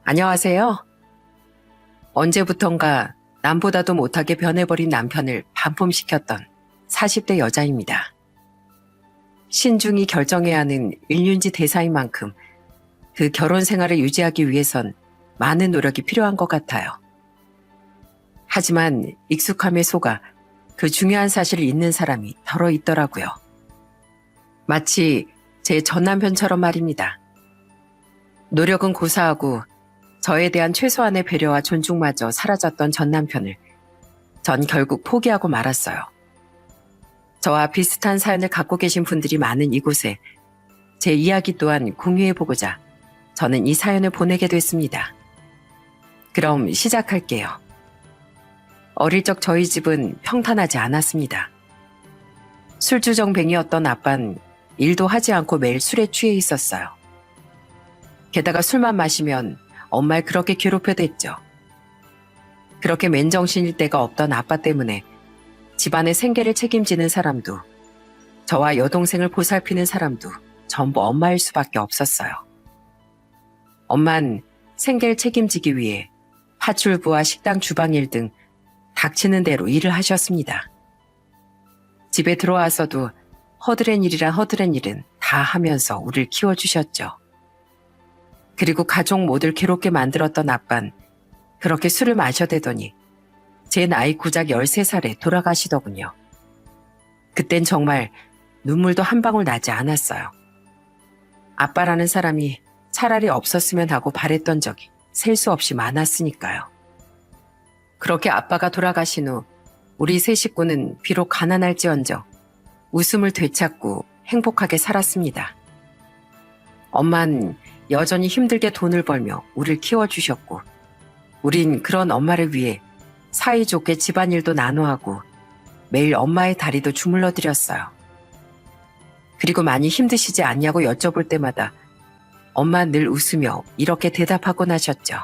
안녕하세요. 언제부턴가 남보다도 못하게 변해버린 남편을 반품시켰던 40대 여자입니다. 신중히 결정해야 하는 일륜지 대사인 만큼 그 결혼 생활을 유지하기 위해선 많은 노력이 필요한 것 같아요. 하지만 익숙함에 속아 그 중요한 사실을 잊는 사람이 덜어 있더라고요. 마치 제 전 남편처럼 말입니다. 노력은 고사하고 저에 대한 최소한의 배려와 존중마저 사라졌던 전 남편을 전 결국 포기하고 말았어요. 저와 비슷한 사연을 갖고 계신 분들이 많은 이곳에 제 이야기 또한 공유해보고자 저는 이 사연을 보내게 됐습니다. 그럼 시작할게요. 어릴 적 저희 집은 평탄하지 않았습니다. 술주정뱅이였던 아빠는 일도 하지 않고 매일 술에 취해 있었어요. 게다가 술만 마시면 엄마를 그렇게 괴롭혀댔죠. 그렇게 맨정신일 때가 없던 아빠 때문에 집안의 생계를 책임지는 사람도 저와 여동생을 보살피는 사람도 전부 엄마일 수밖에 없었어요. 엄만 생계를 책임지기 위해 파출부와 식당 주방일 등 닥치는 대로 일을 하셨습니다. 집에 들어와서도 허드렛 일이란 허드렛 일은 다 하면서 우리를 키워주셨죠. 그리고 가족 모두를 괴롭게 만들었던 아빤 그렇게 술을 마셔대더니 제 나이 고작 13살에 돌아가시더군요. 그땐 정말 눈물도 한 방울 나지 않았어요. 아빠라는 사람이 차라리 없었으면 하고 바랬던 적이 셀 수 없이 많았으니까요. 그렇게 아빠가 돌아가신 후 우리 세 식구는 비록 가난할지언정 웃음을 되찾고 행복하게 살았습니다. 엄만 여전히 힘들게 돈을 벌며 우리를 키워주셨고 우린 그런 엄마를 위해 사이좋게 집안일도 나눠하고 매일 엄마의 다리도 주물러 드렸어요. 그리고 많이 힘드시지 않냐고 여쭤볼 때마다 엄마 늘 웃으며 이렇게 대답하곤 하셨죠.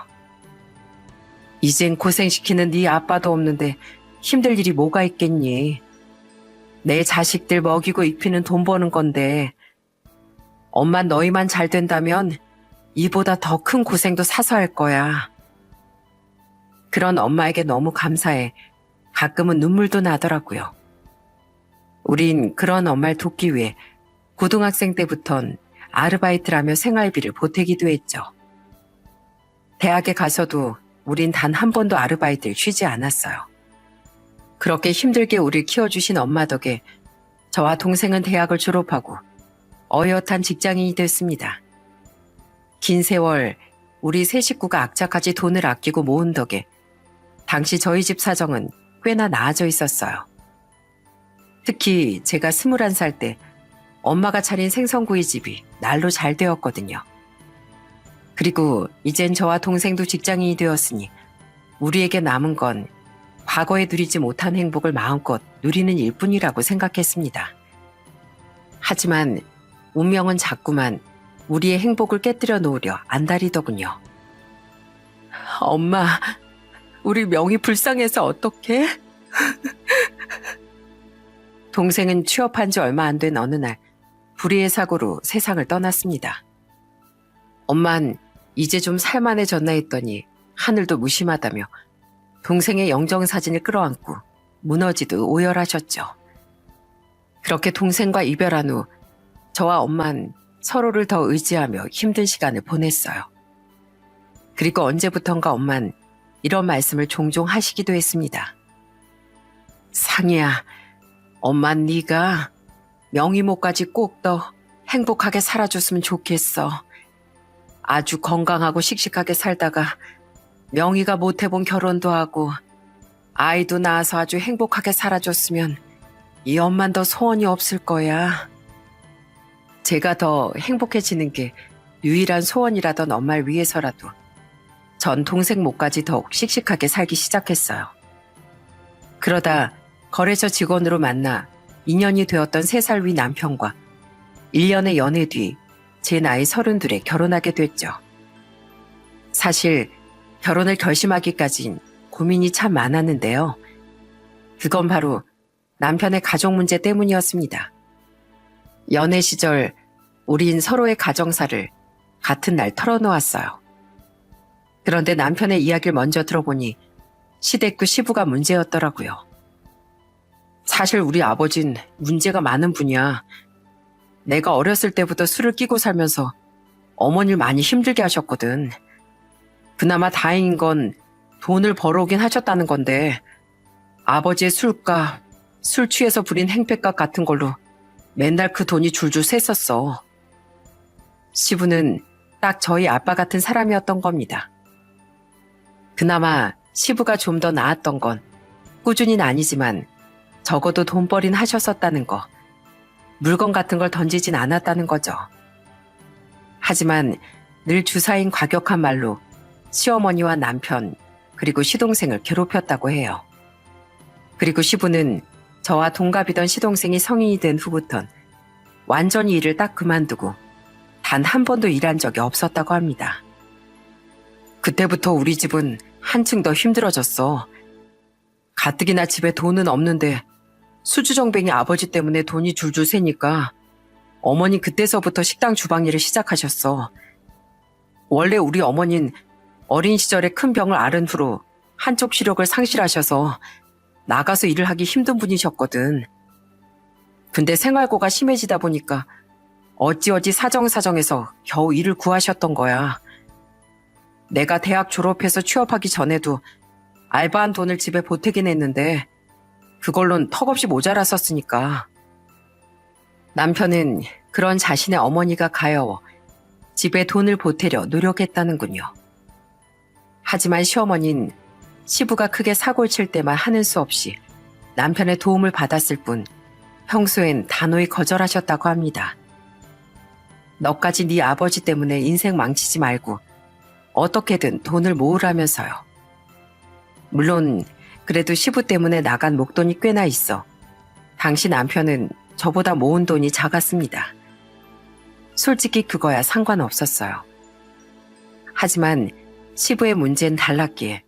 이젠 고생시키는 네 아빠도 없는데 힘들 일이 뭐가 있겠니? 내 자식들 먹이고 입히는 돈 버는 건데 엄마 너희만 잘 된다면 이보다 더 큰 고생도 사서 할 거야. 그런 엄마에게 너무 감사해 가끔은 눈물도 나더라고요. 우린 그런 엄마를 돕기 위해 고등학생 때부턴 아르바이트를 하며 생활비를 보태기도 했죠. 대학에 가서도 우린 단 한 번도 아르바이트를 쉬지 않았어요. 그렇게 힘들게 우리를 키워주신 엄마 덕에 저와 동생은 대학을 졸업하고 어엿한 직장인이 됐습니다. 긴 세월 우리 세 식구가 악착같이 돈을 아끼고 모은 덕에 당시 저희 집 사정은 꽤나 나아져 있었어요. 특히 제가 21살 때 엄마가 차린 생선구이집이 날로 잘 되었거든요. 그리고 이젠 저와 동생도 직장인이 되었으니 우리에게 남은 건 과거에 누리지 못한 행복을 마음껏 누리는 일뿐이라고 생각했습니다. 하지만 운명은 자꾸만 우리의 행복을 깨뜨려 놓으려 안달이더군요. 엄마, 우리 명이 불쌍해서 어떡해? 동생은 취업한 지 얼마 안 된 어느 날 불의의 사고로 세상을 떠났습니다. 엄만 이제 좀 살만해졌나 했더니 하늘도 무심하다며 동생의 영정사진을 끌어안고 무너지듯 오열하셨죠. 그렇게 동생과 이별한 후 저와 엄만 서로를 더 의지하며 힘든 시간을 보냈어요. 그리고 언제부턴가 엄만 이런 말씀을 종종 하시기도 했습니다. 상희야, 엄만 네가 명이모까지 꼭 더 행복하게 살아줬으면 좋겠어. 아주 건강하고 씩씩하게 살다가 명희가 못 해본 결혼도 하고 아이도 낳아서 아주 행복하게 살아줬으면 이 엄만 더 소원이 없을 거야. 제가 더 행복해지는 게 유일한 소원이라던 엄마를 위해서라도 전 동생 목까지 더욱 씩씩하게 살기 시작했어요. 그러다 거래처 직원으로 만나 인연이 되었던 3살 위 남편과 1년의 연애 뒤 제 나이 32에 결혼하게 됐죠. 사실 결혼을 결심하기까진 고민이 참 많았는데요. 그건 바로 남편의 가족 문제 때문이었습니다. 연애 시절 우린 서로의 가정사를 같은 날 털어놓았어요. 그런데 남편의 이야기를 먼저 들어보니 시댁도 시부가 문제였더라고요. 사실 우리 아버진 문제가 많은 분이야. 내가 어렸을 때부터 술을 끼고 살면서 어머니를 많이 힘들게 하셨거든. 그나마 다행인 건 돈을 벌어오긴 하셨다는 건데 아버지의 술값, 술 취해서 부린 행패값 같은 걸로 맨날 그 돈이 줄줄 샜었어. 시부는 딱 저희 아빠 같은 사람이었던 겁니다. 그나마 시부가 좀 더 나았던 건 꾸준히는 아니지만 적어도 돈벌이는 하셨었다는 거, 물건 같은 걸 던지진 않았다는 거죠. 하지만 늘 주사인 과격한 말로 시어머니와 남편 그리고 시동생을 괴롭혔다고 해요. 그리고 시부는 저와 동갑이던 시동생이 성인이 된 후부턴 완전히 일을 딱 그만두고 단 한 번도 일한 적이 없었다고 합니다. 그때부터 우리 집은 한층 더 힘들어졌어. 가뜩이나 집에 돈은 없는데 수주정뱅이 아버지 때문에 돈이 줄줄 새니까 어머니 그때서부터 식당 주방 일을 시작하셨어. 원래 우리 어머닌 어린 시절에 큰 병을 앓은 후로 한쪽 시력을 상실하셔서 나가서 일을 하기 힘든 분이셨거든. 근데 생활고가 심해지다 보니까 어찌어찌 사정사정해서 겨우 일을 구하셨던 거야. 내가 대학 졸업해서 취업하기 전에도 알바한 돈을 집에 보태긴 했는데 그걸론 턱없이 모자랐었으니까. 남편은 그런 자신의 어머니가 가여워 집에 돈을 보태려 노력했다는군요. 하지만 시어머니는 시부가 크게 사고를 칠 때만 하는 수 없이 남편의 도움을 받았을 뿐 평소엔 단호히 거절하셨다고 합니다. 너까지 네 아버지 때문에 인생 망치지 말고 어떻게든 돈을 모으라면서요. 물론 그래도 시부 때문에 나간 목돈이 꽤나 있어 당시 남편은 저보다 모은 돈이 작았습니다. 솔직히 그거야 상관없었어요. 하지만 시부의 문제는 달랐기에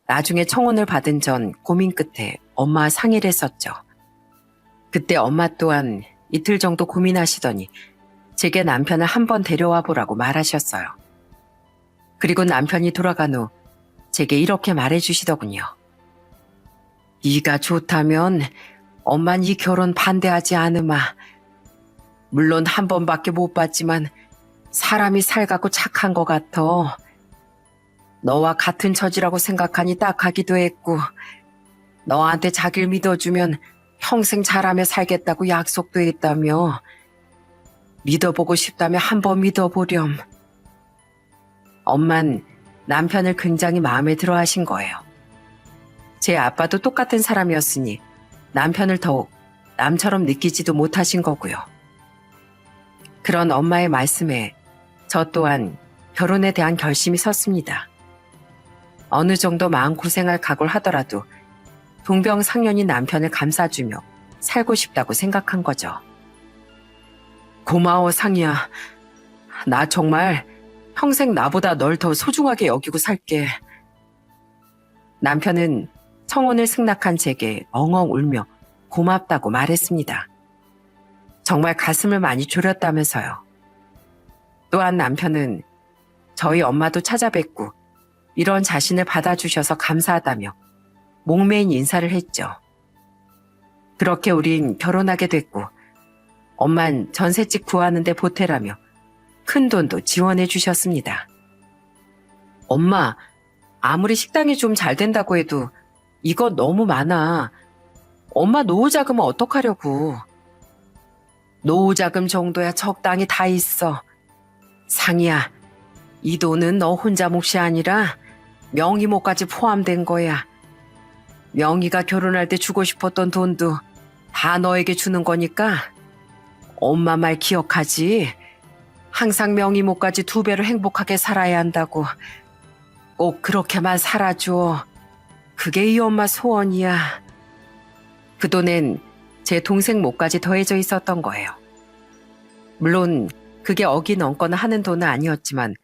나중에 청혼을 받은 전 고민 끝에 엄마와 상의를 했었죠. 그때 엄마 또한 이틀 정도 고민하시더니 제게 남편을 한번 데려와 보라고 말하셨어요. 그리고 남편이 돌아간 후 제게 이렇게 말해주시더군요. 네가 좋다면 엄만 이 결혼 반대하지 않으마. 물론 한 번밖에 못 봤지만 사람이 살갑고 착한 것 같아. 너와 같은 처지라고 생각하니 딱하기도 했고 너한테 자기를 믿어주면 평생 잘하며 살겠다고 약속도 했다며 믿어보고 싶다며 한번 믿어보렴. 엄만 남편을 굉장히 마음에 들어 하신 거예요. 제 아빠도 똑같은 사람이었으니 남편을 더욱 남처럼 느끼지도 못하신 거고요. 그런 엄마의 말씀에 저 또한 결혼에 대한 결심이 섰습니다. 어느 정도 마음고생할 각오를 하더라도 동병상련인 남편을 감싸주며 살고 싶다고 생각한 거죠. 고마워 상이야. 나 정말 평생 나보다 널 더 소중하게 여기고 살게. 남편은 청혼을 승낙한 제게 엉엉 울며 고맙다고 말했습니다. 정말 가슴을 많이 졸였다면서요. 또한 남편은 저희 엄마도 찾아뵙고 이런 자신을 받아주셔서 감사하다며 목매인 인사를 했죠. 그렇게 우린 결혼하게 됐고 엄만 전셋집 구하는 데 보태라며 큰 돈도 지원해 주셨습니다. 엄마, 아무리 식당이 좀 잘 된다고 해도 이거 너무 많아. 엄마 노후자금은 어떡하려고. 노후자금 정도야 적당히 다 있어. 상이야, 이 돈은 너 혼자 몫이 아니라 명의모까지 포함된 거야. 명의가 결혼할 때 주고 싶었던 돈도 다 너에게 주는 거니까 엄마 말 기억하지? 항상 명의모까지 2배로 행복하게 살아야 한다고. 꼭 그렇게만 살아줘. 그게 이 엄마 소원이야. 그 돈엔 제 동생 몫까지 더해져 있었던 거예요. 물론 그게 어긴 얹거나 하는 돈은 아니었지만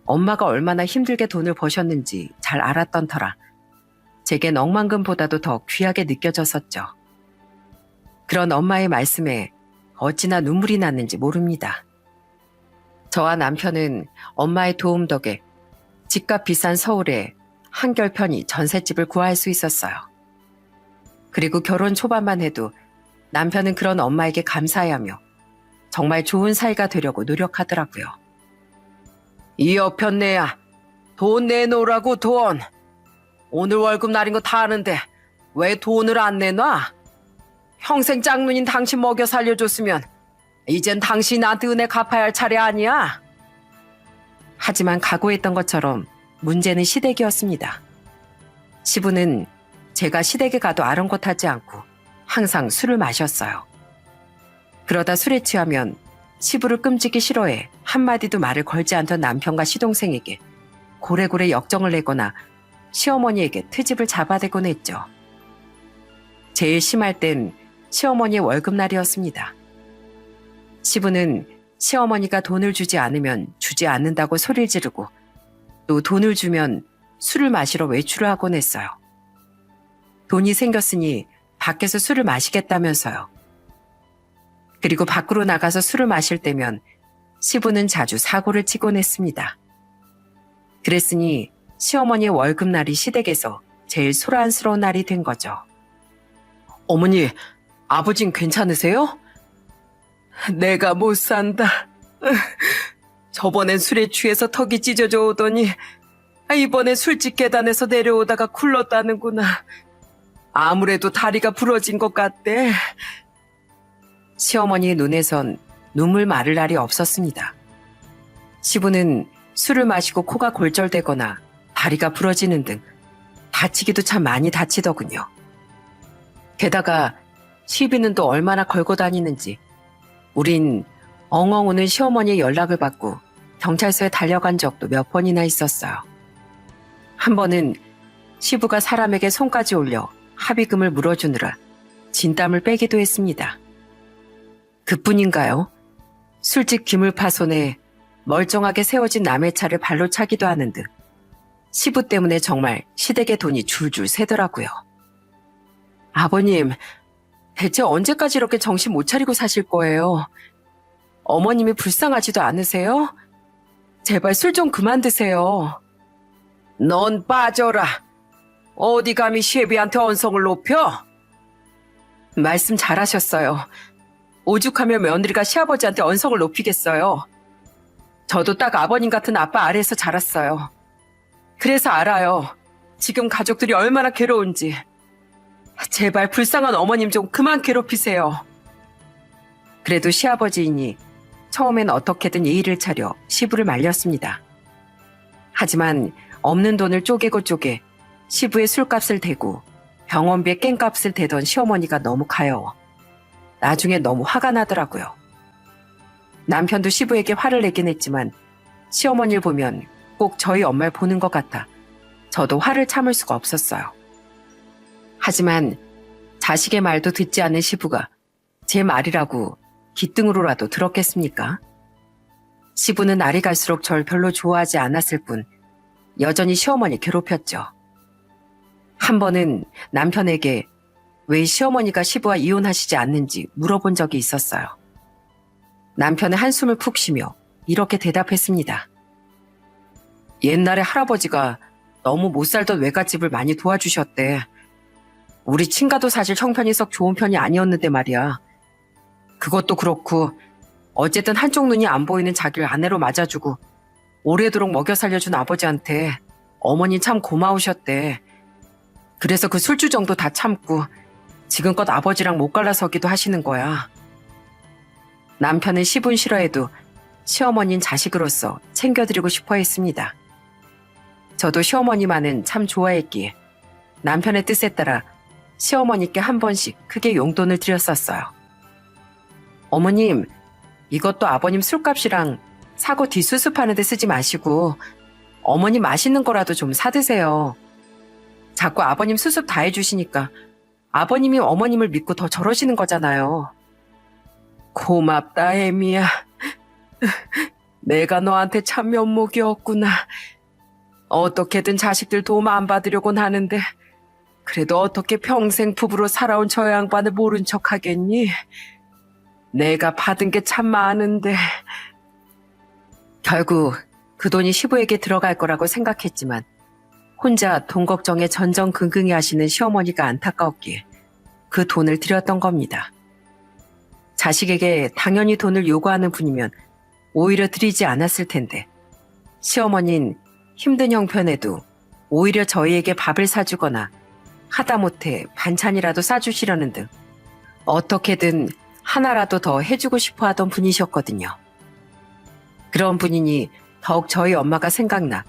엄마가 얼마나 힘들게 돈을 버셨는지 잘 알았던 터라 제겐 억만금보다도 더 귀하게 느껴졌었죠. 그런 엄마의 말씀에 어찌나 눈물이 났는지 모릅니다. 저와 남편은 엄마의 도움 덕에 집값 비싼 서울에 한결편히 전셋집을 구할 수 있었어요. 그리고 결혼 초반만 해도 남편은 그런 엄마에게 감사해하며 정말 좋은 사이가 되려고 노력하더라고요. 이 여편네야, 돈 내놓으라고 돈. 오늘 월급 날인 거 다 아는데 왜 돈을 안 내놔? 평생 짝눈인 당신 먹여 살려줬으면 이젠 당신이 나한테 은혜 갚아야 할 차례 아니야? 하지만 각오했던 것처럼 문제는 시댁이었습니다. 시부는 제가 시댁에 가도 아랑곳하지 않고 항상 술을 마셨어요. 그러다 술에 취하면 시부를 끔찍이 싫어해 한마디도 말을 걸지 않던 남편과 시동생에게 고래고래 역정을 내거나 시어머니에게 트집을 잡아대곤 했죠. 제일 심할 땐 시어머니의 월급날이었습니다. 시부는 시어머니가 돈을 주지 않으면 주지 않는다고 소리를 지르고 또 돈을 주면 술을 마시러 외출을 하곤 했어요. 돈이 생겼으니 밖에서 술을 마시겠다면서요. 그리고 밖으로 나가서 술을 마실 때면 시부는 자주 사고를 치곤 했습니다. 그랬으니 시어머니의 월급날이 시댁에서 제일 소란스러운 날이 된 거죠. 어머니, 아버진 괜찮으세요? 내가 못 산다. 저번엔 술에 취해서 턱이 찢어져 오더니 이번에 술집 계단에서 내려오다가 굴렀다는구나. 아무래도 다리가 부러진 것 같대. 시어머니의 눈에선 눈물 마를 날이 없었습니다. 시부는 술을 마시고 코가 골절되거나 다리가 부러지는 등 다치기도 참 많이 다치더군요. 게다가 시비는 또 얼마나 걸고 다니는지 우린 엉엉 우는 시어머니의 연락을 받고 경찰서에 달려간 적도 몇 번이나 있었어요. 한 번은 시부가 사람에게 손까지 올려 합의금을 물어주느라 진땀을 빼기도 했습니다. 그뿐인가요? 술집 기물파손에 멀쩡하게 세워진 남의 차를 발로 차기도 하는 등 시부 때문에 정말 시댁의 돈이 줄줄 새더라고요. 아버님, 대체 언제까지 이렇게 정신 못 차리고 사실 거예요? 어머님이 불쌍하지도 않으세요? 제발 술 좀 그만 드세요. 넌 빠져라. 어디 감히 시애비한테 언성을 높여? 말씀 잘하셨어요. 오죽하면 며느리가 시아버지한테 언성을 높이겠어요. 저도 딱 아버님 같은 아빠 아래에서 자랐어요. 그래서 알아요. 지금 가족들이 얼마나 괴로운지. 제발 불쌍한 어머님 좀 그만 괴롭히세요. 그래도 시아버지이니 처음엔 어떻게든 예의를 차려 시부를 말렸습니다. 하지만 없는 돈을 쪼개고 쪼개 시부의 술값을 대고 병원비에 깽값을 대던 시어머니가 너무 가여워 나중에 너무 화가 나더라고요. 남편도 시부에게 화를 내긴 했지만 시어머니를 보면 꼭 저희 엄마를 보는 것 같아 저도 화를 참을 수가 없었어요. 하지만 자식의 말도 듣지 않는 시부가 제 말이라고 기등으로라도 들었겠습니까? 시부는 날이 갈수록 절 별로 좋아하지 않았을 뿐 여전히 시어머니 괴롭혔죠. 한 번은 남편에게 왜 시어머니가 시부와 이혼하시지 않는지 물어본 적이 있었어요. 남편은 한숨을 푹 쉬며 이렇게 대답했습니다. 옛날에 할아버지가 너무 못 살던 외갓집을 많이 도와주셨대. 우리 친가도 사실 형편이 썩 좋은 편이 아니었는데 말이야. 그것도 그렇고 어쨌든 한쪽 눈이 안 보이는 자기를 아내로 맞아주고 오래도록 먹여 살려준 아버지한테 어머니 참 고마우셨대. 그래서 그 술주정도 다 참고 지금껏 아버지랑 못 갈라서기도 하시는 거야. 남편은 시분 싫어해도 시어머니는 자식으로서 챙겨드리고 싶어 했습니다. 저도 시어머니만은 참 좋아했기에 남편의 뜻에 따라 시어머니께 한 번씩 크게 용돈을 드렸었어요. 어머님, 이것도 아버님 술값이랑 사고 뒷수습하는 데 쓰지 마시고 어머님 맛있는 거라도 좀 사드세요. 자꾸 아버님 수습 다 해주시니까 아버님이 어머님을 믿고 더 저러시는 거잖아요. 고맙다, 애미야. 내가 너한테 참 면목이었구나. 어떻게든 자식들 도움 안 받으려곤 하는데 그래도 어떻게 평생 부부로 살아온 저 양반을 모른 척 하겠니? 내가 받은 게 참 많은데. 결국 그 돈이 시부에게 들어갈 거라고 생각했지만 혼자 돈 걱정에 전전긍긍해 하시는 시어머니가 안타까웠기에 그 돈을 드렸던 겁니다. 자식에게 당연히 돈을 요구하는 분이면 오히려 드리지 않았을 텐데 시어머니는 힘든 형편에도 오히려 저희에게 밥을 사주거나 하다못해 반찬이라도 싸주시려는 등 어떻게든 하나라도 더 해주고 싶어 하던 분이셨거든요. 그런 분이니 더욱 저희 엄마가 생각나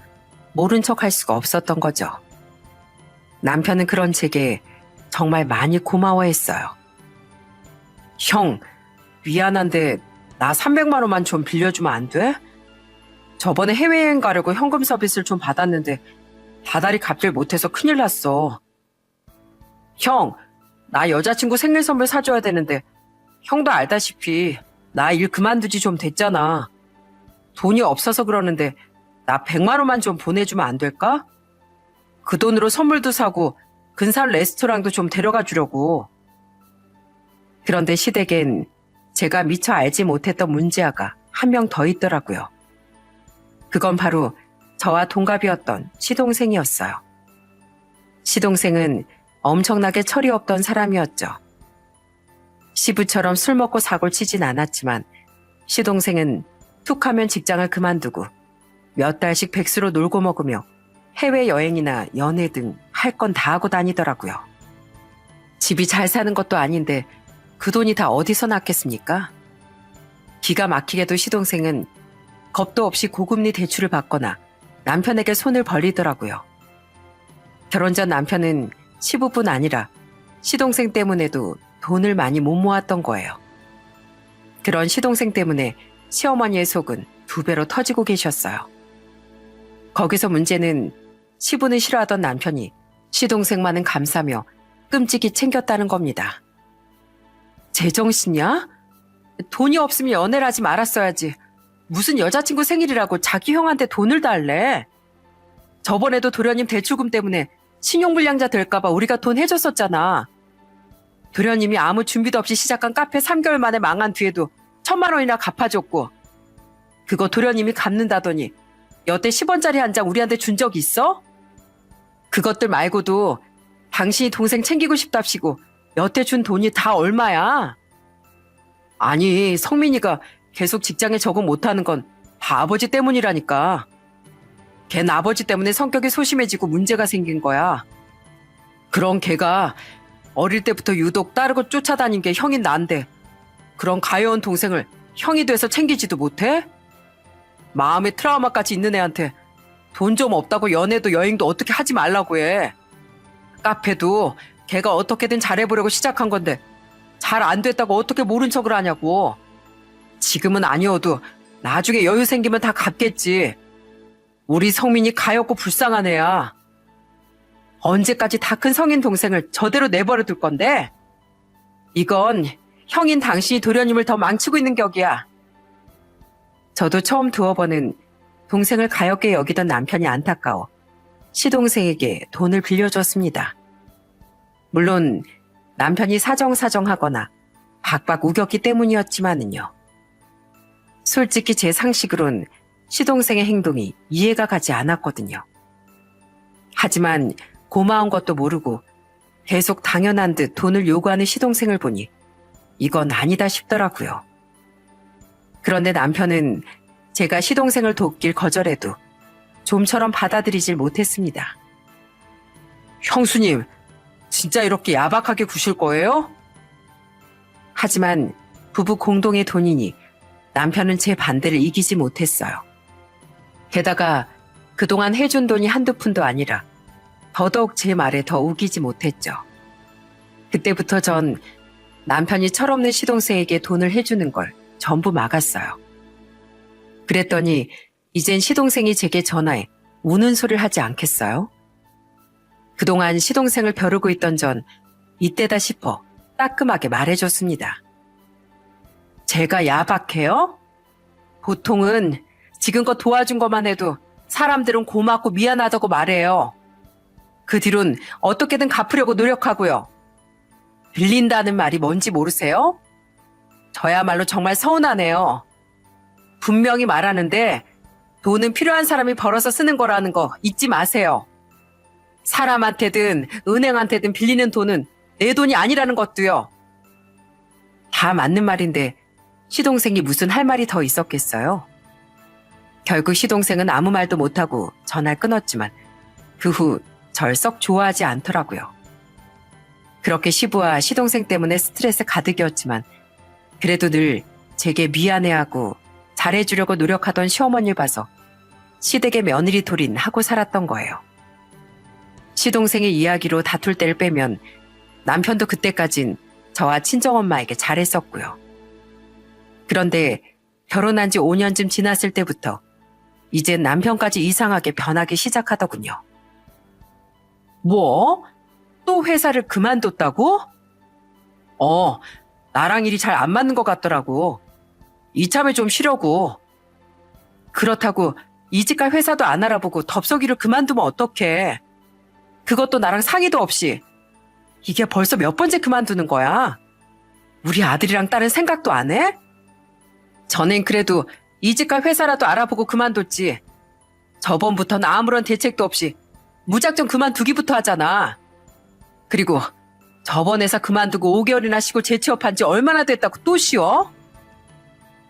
모른 척 할 수가 없었던 거죠. 남편은 그런 제게 정말 많이 고마워했어요. 형, 미안한데 나 300만 원만 좀 빌려주면 안 돼? 저번에 해외여행 가려고 현금 서비스를 좀 받았는데 다달이 갚질 못해서 큰일 났어. 형, 나 여자친구 생일 선물 사줘야 되는데 형도 알다시피 나 일 그만두지 좀 됐잖아. 돈이 없어서 그러는데 나 100만 원만 좀 보내주면 안 될까? 그 돈으로 선물도 사고 근사한 레스토랑도 좀 데려가 주려고. 그런데 시댁엔 제가 미처 알지 못했던 문제아가 한 명 더 있더라고요. 그건 바로 저와 동갑이었던 시동생이었어요. 시동생은 엄청나게 철이 없던 사람이었죠. 시부처럼 술 먹고 사고를 치진 않았지만 시동생은 툭하면 직장을 그만두고 몇 달씩 백수로 놀고 먹으며 해외여행이나 연애 등 할 건 다 하고 다니더라고요. 집이 잘 사는 것도 아닌데 그 돈이 다 어디서 났겠습니까? 기가 막히게도 시동생은 겁도 없이 고금리 대출을 받거나 남편에게 손을 벌리더라고요. 결혼 전 남편은 시부뿐 아니라 시동생 때문에도 돈을 많이 못 모았던 거예요. 그런 시동생 때문에 시어머니의 속은 2배로 터지고 계셨어요. 거기서 문제는 시부는 싫어하던 남편이 시동생만은 감싸며 끔찍이 챙겼다는 겁니다. 제정신이야? 돈이 없으면 연애를 하지 말았어야지. 무슨 여자친구 생일이라고 자기 형한테 돈을 달래. 저번에도 도련님 대출금 때문에 신용불량자 될까봐 우리가 돈 해줬었잖아. 도련님이 아무 준비도 없이 시작한 카페 3개월 만에 망한 뒤에도 1,000만 원이나 갚아줬고 그거 도련님이 갚는다더니 여태 10원짜리 한 장 우리한테 준 적 있어? 그것들 말고도 당신이 동생 챙기고 싶답시고 여태 준 돈이 다 얼마야? 아니, 성민이가 계속 직장에 적응 못하는 건 다 아버지 때문이라니까. 걘 아버지 때문에 성격이 소심해지고 문제가 생긴 거야. 그런 걔가 어릴 때부터 유독 따르고 쫓아다닌 게 형인 난데 그런 가여운 동생을 형이 돼서 챙기지도 못해? 마음에 트라우마까지 있는 애한테 돈 좀 없다고 연애도 여행도 어떻게 하지 말라고 해. 카페도 걔가 어떻게든 잘해보려고 시작한 건데 잘 안 됐다고 어떻게 모른 척을 하냐고. 지금은 아니어도 나중에 여유 생기면 다 갚겠지. 우리 성민이 가엾고 불쌍한 애야. 언제까지 다 큰 성인 동생을 저대로 내버려 둘 건데? 이건 형인 당신이 도련님을 더 망치고 있는 격이야. 저도 처음 두어 번은 동생을 가엾게 여기던 남편이 안타까워 시동생에게 돈을 빌려줬습니다. 물론 남편이 사정사정하거나 박박 우겼기 때문이었지만은요. 솔직히 제 상식으론 시동생의 행동이 이해가 가지 않았거든요. 하지만 고마운 것도 모르고 계속 당연한 듯 돈을 요구하는 시동생을 보니 이건 아니다 싶더라고요. 그런데 남편은 제가 시동생을 돕길 거절해도 좀처럼 받아들이질 못했습니다. 형수님, 진짜 이렇게 야박하게 구실 거예요? 하지만 부부 공동의 돈이니 남편은 제 반대를 이기지 못했어요. 게다가 그동안 해준 돈이 한두 푼도 아니라 더더욱 제 말에 더 우기지 못했죠. 그때부터 전 남편이 철없는 시동생에게 돈을 해주는 걸 전부 막았어요. 그랬더니 이젠 시동생이 제게 전화해 우는 소리를 하지 않겠어요? 그동안 시동생을 벼르고 있던 전 이때다 싶어 따끔하게 말해줬습니다. 제가 야박해요? 보통은 지금껏 도와준 것만 해도 사람들은 고맙고 미안하다고 말해요. 그 뒤론 어떻게든 갚으려고 노력하고요. 빌린다는 말이 뭔지 모르세요? 저야말로 정말 서운하네요. 분명히 말하는데 돈은 필요한 사람이 벌어서 쓰는 거라는 거 잊지 마세요. 사람한테든 은행한테든 빌리는 돈은 내 돈이 아니라는 것도요. 다 맞는 말인데 시동생이 무슨 할 말이 더 있었겠어요? 결국 시동생은 아무 말도 못하고 전화를 끊었지만 그 후 절 썩 좋아하지 않더라고요. 그렇게 시부와 시동생 때문에 스트레스 가득이었지만 그래도 늘 제게 미안해하고 잘해주려고 노력하던 시어머니를 봐서 시댁의 며느리 돌인 하고 살았던 거예요. 시동생의 이야기로 다툴 때를 빼면 남편도 그때까진 저와 친정엄마에게 잘했었고요. 그런데 결혼한 지 5년쯤 지났을 때부터 이젠 남편까지 이상하게 변하기 시작하더군요. 뭐? 또 회사를 그만뒀다고? 나랑 일이 잘 안 맞는 것 같더라고. 이참에 좀 쉬려고. 그렇다고 이직할 회사도 안 알아보고 덥석이를 그만두면 어떡해. 그것도 나랑 상의도 없이. 이게 벌써 몇 번째 그만두는 거야? 우리 아들이랑 딸은 생각도 안 해? 전엔 그래도 이직할 회사라도 알아보고 그만뒀지. 저번부터는 아무런 대책도 없이 무작정 그만두기부터 하잖아. 그리고 저번 회사 그만두고 5개월이나 쉬고 재취업한 지 얼마나 됐다고 또 쉬어?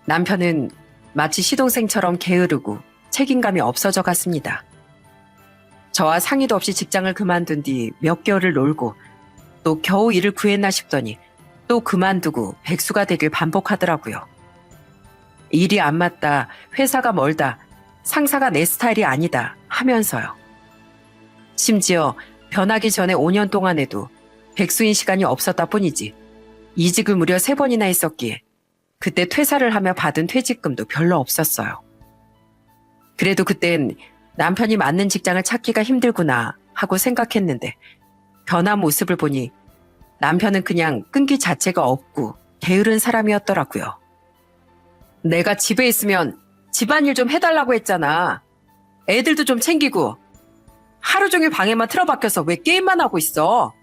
남편은 마치 시동생처럼 게으르고 책임감이 없어져 갔습니다. 저와 상의도 없이 직장을 그만둔 뒤 몇 개월을 놀고 또 겨우 일을 구했나 싶더니 또 그만두고 백수가 되길 반복하더라고요. 일이 안 맞다, 회사가 멀다, 상사가 내 스타일이 아니다 하면서요. 심지어 변하기 전에 5년 동안에도 백수인 시간이 없었다 뿐이지 이직을 무려 3번이나 했었기에 그때 퇴사를 하며 받은 퇴직금도 별로 없었어요. 그래도 그땐 남편이 맞는 직장을 찾기가 힘들구나 하고 생각했는데 변한 모습을 보니 남편은 그냥 끈기 자체가 없고 게으른 사람이었더라고요. 내가 집에 있으면 집안일 좀 해달라고 했잖아. 애들도 좀 챙기고. 하루 종일 방에만 틀어박혀서 왜 게임만 하고 있어?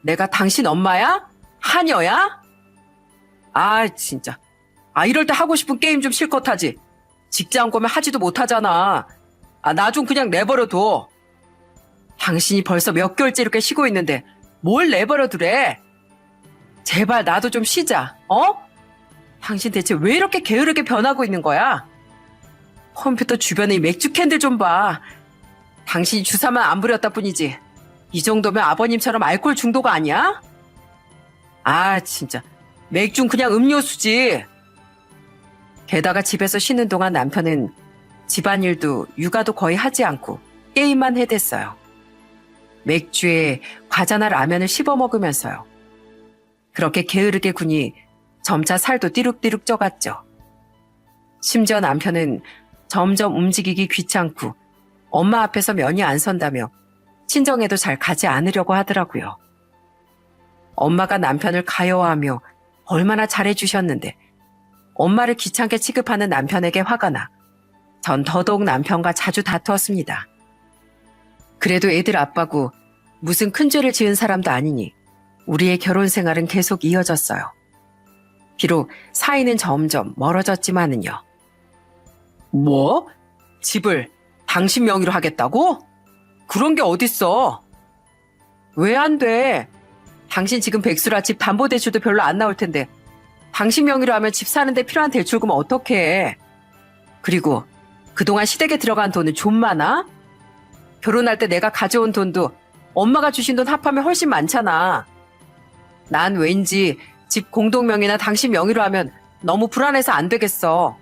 내가 당신 엄마야? 하녀야? 아, 진짜. 이럴 때 하고 싶은 게임 좀 실컷 하지. 직장 거면 하지도 못하잖아. 나 좀 그냥 내버려둬. 당신이 벌써 몇 개월째 이렇게 쉬고 있는데 뭘 내버려두래? 제발 나도 좀 쉬자, 당신 대체 왜 이렇게 게으르게 변하고 있는 거야? 컴퓨터 주변에 이 맥주 캔들 좀 봐. 당신이 주사만 안 부렸다 뿐이지. 이 정도면 아버님처럼 알코올 중독 아니야? 진짜. 맥주는 그냥 음료수지. 게다가 집에서 쉬는 동안 남편은 집안일도 육아도 거의 하지 않고 게임만 해댔어요. 맥주에 과자나 라면을 씹어 먹으면서요. 그렇게 게으르게 군이 점차 살도 띠룩띠룩 쪄갔죠. 심지어 남편은 점점 움직이기 귀찮고 엄마 앞에서 면이 안 선다며 친정에도 잘 가지 않으려고 하더라고요. 엄마가 남편을 가여워하며 얼마나 잘해주셨는데 엄마를 귀찮게 취급하는 남편에게 화가 나 전 더더욱 남편과 자주 다투었습니다. 그래도 애들 아빠고 무슨 큰 죄를 지은 사람도 아니니 우리의 결혼 생활은 계속 이어졌어요. 비록 사이는 점점 멀어졌지만은요. 뭐? 집을 당신 명의로 하겠다고? 그런 게 어딨어? 왜 안 돼? 당신 지금 백수라 집 담보대출도 별로 안 나올 텐데 당신 명의로 하면 집 사는데 필요한 대출금 어떻게 해? 그리고 그동안 시댁에 들어간 돈은 좀 많아? 결혼할 때 내가 가져온 돈도 엄마가 주신 돈 합하면 훨씬 많잖아. 난 왠지 집 공동명의나 당신 명의로 하면 너무 불안해서 안 되겠어.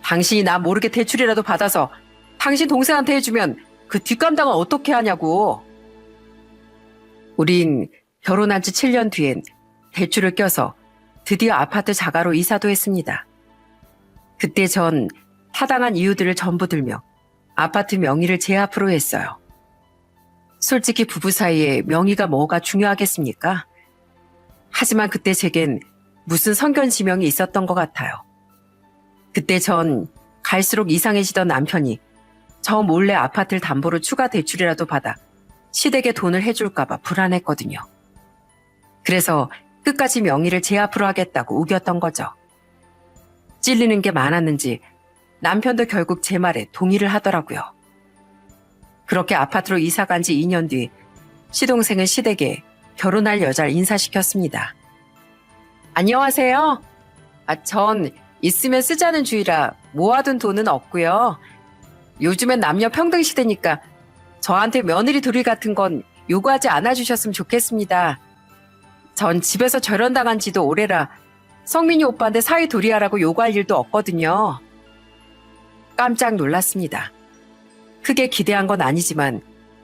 당신이 나 모르게 대출이라도 받아서 당신 동생한테 해주면 그 뒷감당은 어떻게 하냐고. 우린 결혼한 지 7년 뒤엔 대출을 껴서 드디어 아파트 자가로 이사도 했습니다. 그때 전 타당한 이유들을 전부 들며 아파트 명의를 제 앞으로 했어요. 솔직히 부부 사이에 명의가 뭐가 중요하겠습니까? 하지만 그때 제겐 무슨 성견지명이 있었던 것 같아요. 그때 전 갈수록 이상해지던 남편이 저 몰래 아파트를 담보로 추가 대출이라도 받아 시댁에 돈을 해줄까봐 불안했거든요. 그래서 끝까지 명의를 제 앞으로 하겠다고 우겼던 거죠. 찔리는 게 많았는지 남편도 결국 제 말에 동의를 하더라고요. 그렇게 아파트로 이사 간 지 2년 뒤 시동생은 시댁에 결혼할 여자를 인사시켰습니다. 안녕하세요. 전 있으면 쓰자는 주의라 모아둔 돈은 없고요. 요즘엔 남녀 평등 시대니까 저한테 며느리 둘이 같은 건 요구하지 않아주셨으면 좋겠습니다. 전 집에서 절연당한 지도 오래라 성민이 오빠한테 사위 둘이 하라고 요구할 일도 없거든요. 깜짝 놀랐습니다. 크게 기대한 건 아니지만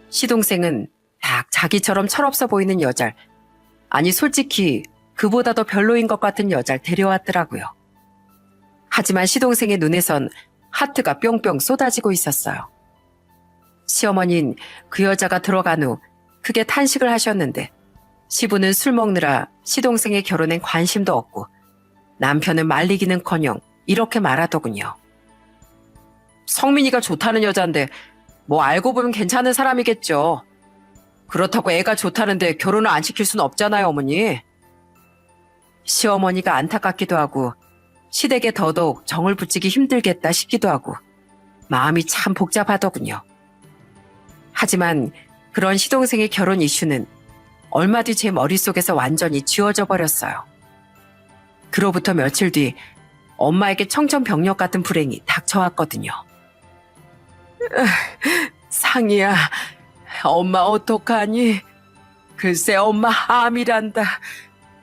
시동생은 딱 자기처럼 철없어 보이는 여잘, 아니 솔직히 그보다 더 별로인 것 같은 여잘 데려왔더라고요. 하지만 시동생의 눈에선 하트가 뿅뿅 쏟아지고 있었어요. 시어머니는 그 여자가 들어간 후 크게 탄식을 하셨는데 시부는 술 먹느라 시동생의 결혼엔 관심도 없고 남편을 말리기는커녕 이렇게 말하더군요. 성민이가 좋다는 여잔데 뭐 알고 보면 괜찮은 사람이겠죠. 그렇다고 애가 좋다는데 결혼을 안 시킬 수는 없잖아요, 어머니. 시어머니가 안타깝기도 하고 시댁에 더더욱 정을 붙이기 힘들겠다 싶기도 하고 마음이 참 복잡하더군요. 하지만 그런 시동생의 결혼 이슈는 얼마 뒤 제 머릿속에서 완전히 지워져 버렸어요. 그로부터 며칠 뒤 엄마에게 청천벽력 같은 불행이 닥쳐왔거든요. 상이야, 엄마 어떡하니? 글쎄 엄마 암이란다.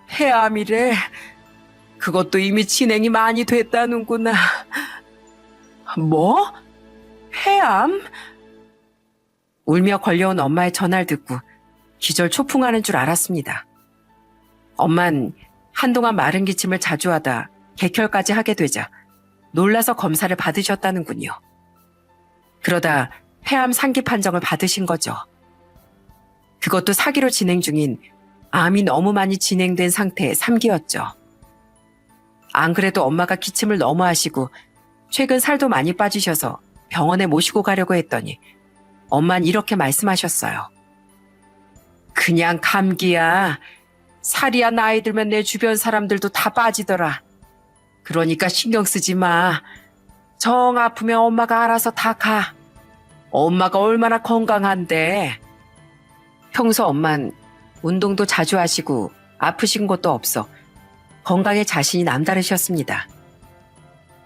폐암이래. 그것도 이미 진행이 많이 됐다는구나. 뭐? 폐암? 울며 걸려온 엄마의 전화를 듣고 기절 초풍하는 줄 알았습니다. 엄만 한동안 마른 기침을 자주 하다 객혈까지 하게 되자 놀라서 검사를 받으셨다는군요. 그러다 폐암 상기 판정을 받으신 거죠. 그것도 사기로 진행 중인 암이 너무 많이 진행된 상태의 3기였죠. 안 그래도 엄마가 기침을 너무 하시고 최근 살도 많이 빠지셔서 병원에 모시고 가려고 했더니 엄만 이렇게 말씀하셨어요. 그냥 감기야. 살이야 나이 들면 내 주변 사람들도 다 빠지더라. 그러니까 신경 쓰지 마. 정 아프면 엄마가 알아서 다 가. 엄마가 얼마나 건강한데. 평소 엄만 운동도 자주 하시고 아프신 것도 없어 건강에 자신이 남다르셨습니다.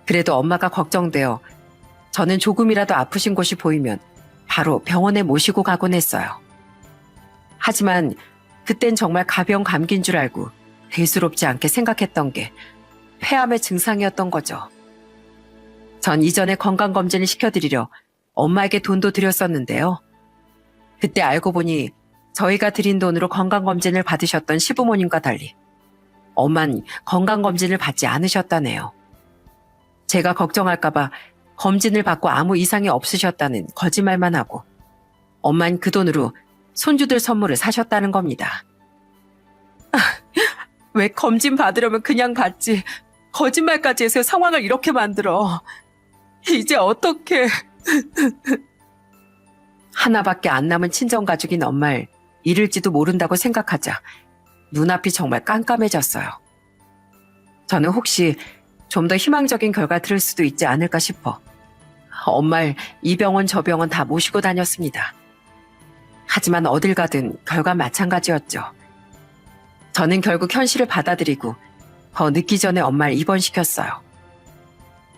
그래도 엄마가 걱정되어 저는 조금이라도 아프신 곳이 보이면 바로 병원에 모시고 가곤 했어요. 하지만 그땐 정말 가벼운 감기인 줄 알고 대수롭지 않게 생각했던 게 폐암의 증상이었던 거죠. 전 이전에 건강검진을 시켜드리려 엄마에게 돈도 드렸었는데요. 그때 알고 보니 저희가 드린 돈으로 건강검진을 받으셨던 시부모님과 달리 엄만 건강검진을 받지 않으셨다네요. 제가 걱정할까봐 검진을 받고 아무 이상이 없으셨다는 거짓말만 하고 엄만 그 돈으로 손주들 선물을 사셨다는 겁니다. 왜 검진 받으려면 그냥 받지 거짓말까지 해서 상황을 이렇게 만들어. 이제 어떡해. 하나밖에 안 남은 친정가족인 엄마를 잃을지도 모른다고 생각하자 눈앞이 정말 깜깜해졌어요. 저는 혹시 좀 더 희망적인 결과 들을 수도 있지 않을까 싶어 엄마를 이 병원 저 병원 다 모시고 다녔습니다. 하지만 어딜 가든 결과 마찬가지였죠. 저는 결국 현실을 받아들이고 더 늦기 전에 엄마를 입원시켰어요.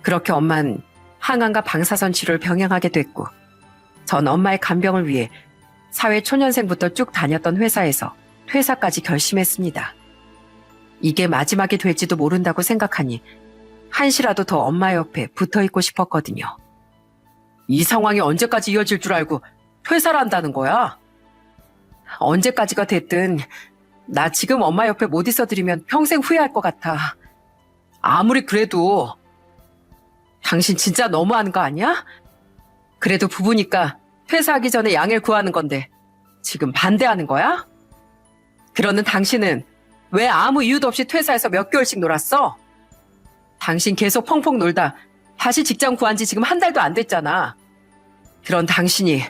그렇게 엄마는 항암과 방사선 치료를 병행하게 됐고 전 엄마의 간병을 위해 사회 초년생부터 쭉 다녔던 회사에서 퇴사까지 결심했습니다. 이게 마지막이 될지도 모른다고 생각하니 한시라도 더 엄마 옆에 붙어있고 싶었거든요. 이 상황이 언제까지 이어질 줄 알고 퇴사를 한다는 거야? 언제까지가 됐든 나 지금 엄마 옆에 못 있어드리면 평생 후회할 것 같아. 아무리 그래도 당신 진짜 너무하는 거 아니야? 그래도 부부니까 퇴사하기 전에 양해를 구하는 건데 지금 반대하는 거야? 그러는 당신은 왜 아무 이유도 없이 퇴사해서 몇 개월씩 놀았어? 당신 계속 펑펑 놀다 다시 직장 구한 지 지금 한 달도 안 됐잖아. 그런 당신이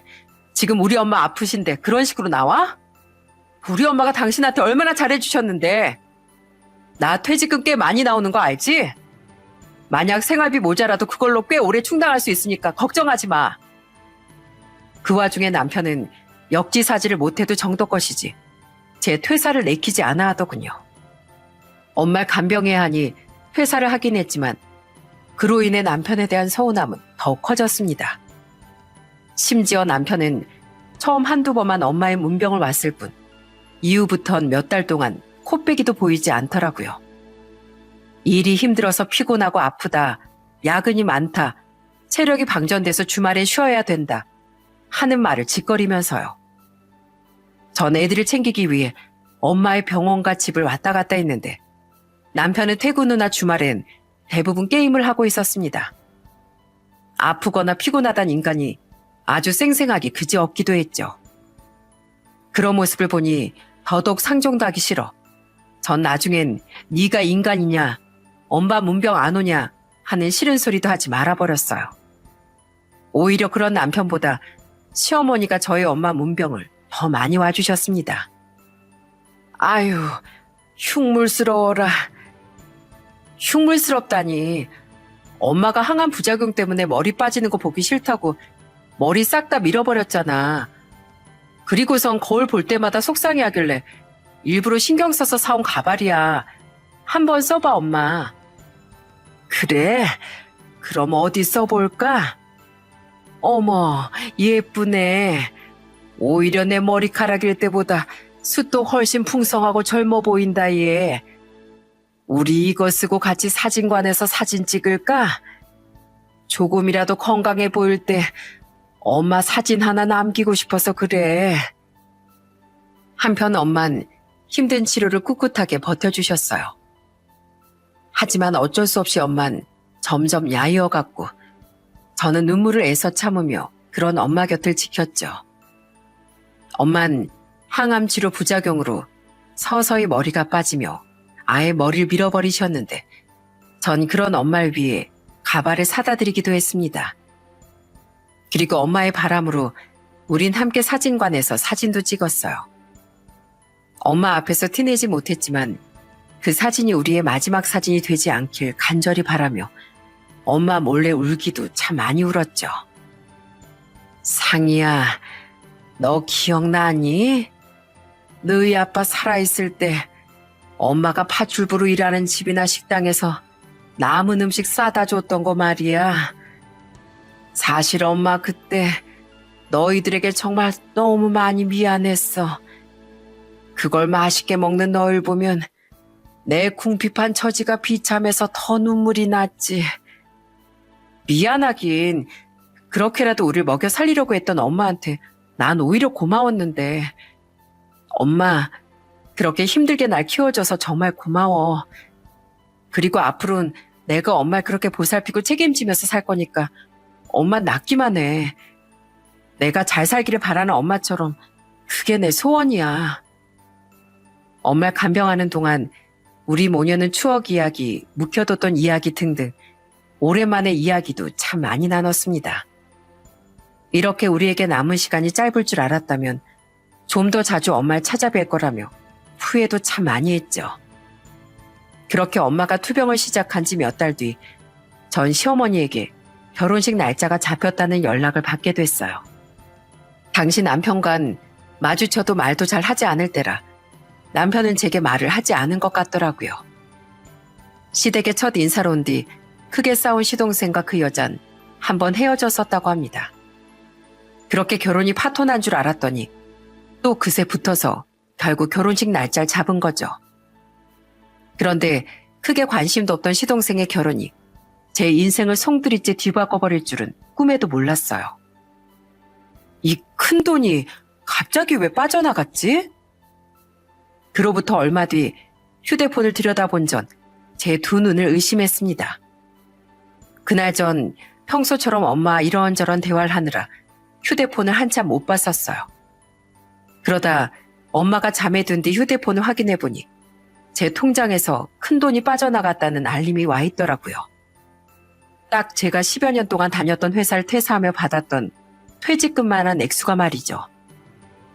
지금 우리 엄마 아프신데 그런 식으로 나와? 우리 엄마가 당신한테 얼마나 잘해주셨는데. 나 퇴직금 꽤 많이 나오는 거 알지? 만약 생활비 모자라도 그걸로 꽤 오래 충당할 수 있으니까 걱정하지 마. 그 와중에 남편은 역지사지를 못해도 정도 것이지 제 퇴사를 내키지 않아 하더군요. 엄마를 간병해야 하니 퇴사를 하긴 했지만 그로 인해 남편에 대한 서운함은 더욱 커졌습니다. 심지어 남편은 처음 한두 번만 엄마의 문병을 왔을 뿐 이후부턴 몇 달 동안 코빼기도 보이지 않더라고요. 일이 힘들어서 피곤하고 아프다, 야근이 많다, 체력이 방전돼서 주말엔 쉬어야 된다 하는 말을 짓거리면서요. 전 애들을 챙기기 위해 엄마의 병원과 집을 왔다 갔다 했는데 남편은 퇴근 후나 주말엔 대부분 게임을 하고 있었습니다. 아프거나 피곤하단 인간이 아주 쌩쌩하기 그지없기도 했죠. 그런 모습을 보니 더더욱 상종도 하기 싫어 전 나중엔 네가 인간이냐, 엄마 문병 안 오냐 하는 싫은 소리도 하지 말아버렸어요. 오히려 그런 남편보다 시어머니가 저희 엄마 문병을 더 많이 와주셨습니다. 아유, 흉물스러워라. 흉물스럽다니. 엄마가 항암 부작용 때문에 머리 빠지는 거 보기 싫다고 머리 싹 다 밀어버렸잖아. 그리고선 거울 볼 때마다 속상해하길래 일부러 신경 써서 사온 가발이야. 한번 써봐, 엄마. 그래? 그럼 어디 써볼까? 어머, 예쁘네. 오히려 내 머리카락일 때보다 숱도 훨씬 풍성하고 젊어 보인다, 얘. 우리 이거 쓰고 같이 사진관에서 사진 찍을까? 조금이라도 건강해 보일 때 엄마 사진 하나 남기고 싶어서 그래. 한편 엄만 힘든 치료를 꿋꿋하게 버텨주셨어요. 하지만 어쩔 수 없이 엄만 점점 야이어갔고 저는 눈물을 애써 참으며 그런 엄마 곁을 지켰죠. 엄만 항암 치료 부작용으로 서서히 머리가 빠지며 아예 머리를 밀어버리셨는데 전 그런 엄마를 위해 가발을 사다 드리기도 했습니다. 그리고 엄마의 바람으로 우린 함께 사진관에서 사진도 찍었어요. 엄마 앞에서 티내지 못했지만 그 사진이 우리의 마지막 사진이 되지 않길 간절히 바라며 엄마 몰래 울기도 참 많이 울었죠. 상이야, 너 기억나니? 너희 아빠 살아있을 때 엄마가 파출부로 일하는 집이나 식당에서 남은 음식 싸다 줬던 거 말이야. 사실 엄마 그때 너희들에게 정말 너무 많이 미안했어. 그걸 맛있게 먹는 너희를 보면 내 궁핍한 처지가 비참해서 더 눈물이 났지. 미안하긴 그렇게라도 우리를 먹여 살리려고 했던 엄마한테 난 오히려 고마웠는데 엄마 그렇게 힘들게 날 키워줘서 정말 고마워. 그리고 앞으로는 내가 엄마를 그렇게 보살피고 책임지면서 살 거니까 엄마 낫기만 해. 내가 잘 살기를 바라는 엄마처럼 그게 내 소원이야. 엄마를 간병하는 동안 우리 모녀는 추억 이야기, 묵혀뒀던 이야기 등등 오랜만에 이야기도 참 많이 나눴습니다. 이렇게 우리에게 남은 시간이 짧을 줄 알았다면 좀 더 자주 엄마를 찾아뵐 거라며 후회도 참 많이 했죠. 그렇게 엄마가 투병을 시작한 지 몇 달 뒤 전 시어머니에게 결혼식 날짜가 잡혔다는 연락을 받게 됐어요. 당시 남편과는 마주쳐도 말도 잘 하지 않을 때라 남편은 제게 말을 하지 않은 것 같더라고요. 시댁에 첫 인사로 온 뒤 크게 싸운 시동생과 그 여잔 한번 헤어졌었다고 합니다. 그렇게 결혼이 파토난 줄 알았더니 또 그새 붙어서 결국 결혼식 날짜를 잡은 거죠. 그런데 크게 관심도 없던 시동생의 결혼이 제 인생을 송두리째 뒤바꿔버릴 줄은 꿈에도 몰랐어요. 이 큰돈이 갑자기 왜 빠져나갔지? 그로부터 얼마 뒤 휴대폰을 들여다본 전 제 두 눈을 의심했습니다. 그날 전 평소처럼 엄마 이런저런 대화를 하느라 휴대폰을 한참 못 봤었어요. 그러다 엄마가 잠에 든 뒤 휴대폰을 확인해보니 제 통장에서 큰돈이 빠져나갔다는 알림이 와 있더라고요. 딱 제가 10여 년 동안 다녔던 회사를 퇴사하며 받았던 퇴직금만한 액수가 말이죠.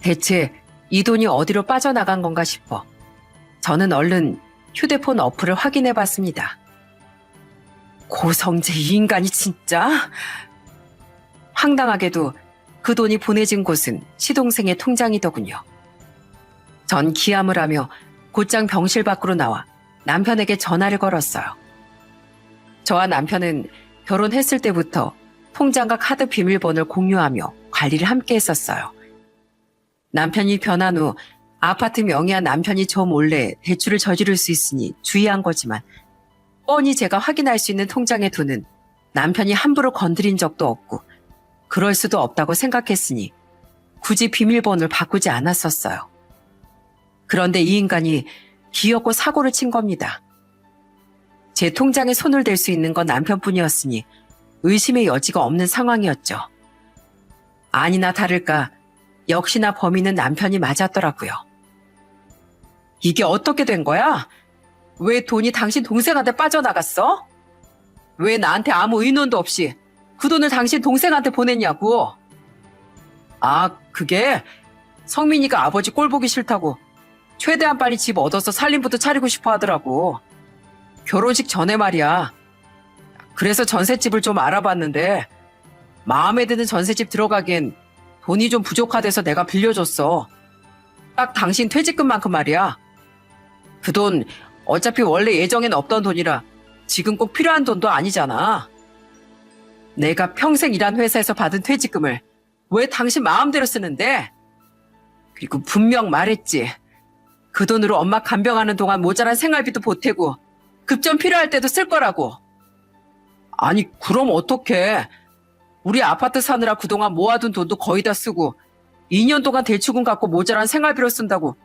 대체 이 돈이 어디로 빠져나간 건가 싶어 저는 얼른 휴대폰 어플을 확인해 봤습니다. 고성재 이 인간이 진짜? 황당하게도 그 돈이 보내진 곳은 시동생의 통장이더군요. 전 기함을 하며 곧장 병실 밖으로 나와 남편에게 전화를 걸었어요. 저와 남편은 결혼했을 때부터 통장과 카드 비밀번호를 공유하며 관리를 함께 했었어요. 남편이 변한 후 아파트 명의한 남편이 저 몰래 대출을 저지를 수 있으니 주의한 거지만 뻔히 제가 확인할 수 있는 통장의 돈은 남편이 함부로 건드린 적도 없고 그럴 수도 없다고 생각했으니 굳이 비밀번호를 바꾸지 않았었어요. 그런데 이 인간이 기어코 사고를 친 겁니다. 제 통장에 손을 댈 수 있는 건 남편뿐이었으니 의심의 여지가 없는 상황이었죠. 아니나 다를까 역시나 범인은 남편이 맞았더라고요. 이게 어떻게 된 거야? 왜 돈이 당신 동생한테 빠져나갔어? 왜 나한테 아무 의논도 없이 그 돈을 당신 동생한테 보냈냐고? 아, 그게 성민이가 아버지 꼴 보기 싫다고 최대한 빨리 집 얻어서 살림부터 차리고 싶어 하더라고. 결혼식 전에 말이야. 그래서 전셋집을 좀 알아봤는데 마음에 드는 전셋집 들어가기엔 돈이 좀 부족하대서 내가 빌려줬어. 딱 당신 퇴직금만큼 말이야. 그 돈 어차피 원래 예정엔 없던 돈이라 지금 꼭 필요한 돈도 아니잖아. 내가 평생 일한 회사에서 받은 퇴직금을 왜 당신 마음대로 쓰는데? 그리고 분명 말했지. 그 돈으로 엄마 간병하는 동안 모자란 생활비도 보태고 급전 필요할 때도 쓸 거라고. 아니 그럼 어떡해. 우리 아파트 사느라 그동안 모아둔 돈도 거의 다 쓰고 2년 동안 대출금 갚고 모자란 생활비로 쓴다고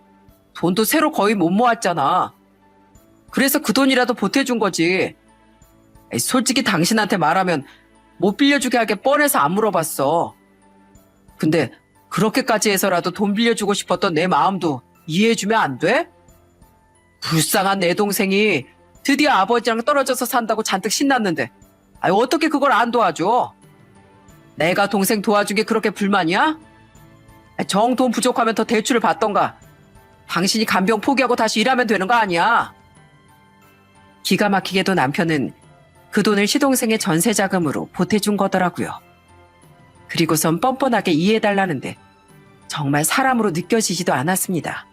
돈도 새로 거의 못 모았잖아. 그래서 그 돈이라도 보태준 거지. 솔직히 당신한테 말하면 못 빌려주게 하게 뻔해서 안 물어봤어. 근데 그렇게까지 해서라도 돈 빌려주고 싶었던 내 마음도 이해해주면 안 돼? 불쌍한 내 동생이 드디어 아버지랑 떨어져서 산다고 잔뜩 신났는데 어떻게 그걸 안 도와줘? 내가 동생 도와준 게 그렇게 불만이야? 정 돈 부족하면 더 대출을 받던가 당신이 간병 포기하고 다시 일하면 되는 거 아니야? 기가 막히게도 남편은 그 돈을 시동생의 전세 자금으로 보태준 거더라고요. 그리고선 뻔뻔하게 이해해달라는데 정말 사람으로 느껴지지도 않았습니다.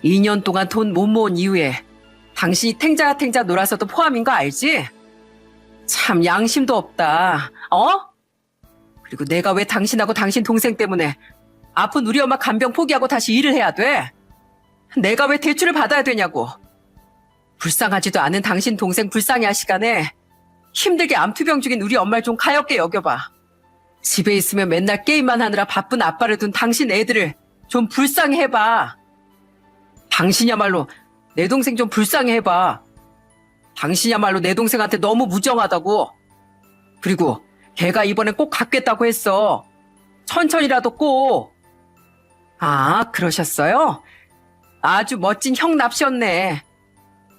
2년 동안 돈 못 모은 이후에 당신이 탱자탱자 놀아서도 포함인 거 알지? 참 양심도 없다. 어? 그리고 내가 왜 당신하고 당신 동생 때문에 아픈 우리 엄마 간병 포기하고 다시 일을 해야 돼? 내가 왜 대출을 받아야 되냐고. 불쌍하지도 않은 당신 동생 불쌍히 할 시간에 힘들게 암투병 중인 우리 엄마를 좀 가엾게 여겨봐. 집에 있으면 맨날 게임만 하느라 바쁜 아빠를 둔 당신 애들을 좀 불쌍히 해봐. 당신이야말로 내 동생 좀 불쌍히 해봐. 당신이야말로 내 동생한테 너무 무정하다고. 그리고 걔가 이번엔 꼭 갚겠다고 했어. 천천히라도 꼭. 아, 그러셨어요? 아주 멋진 형 납시였네.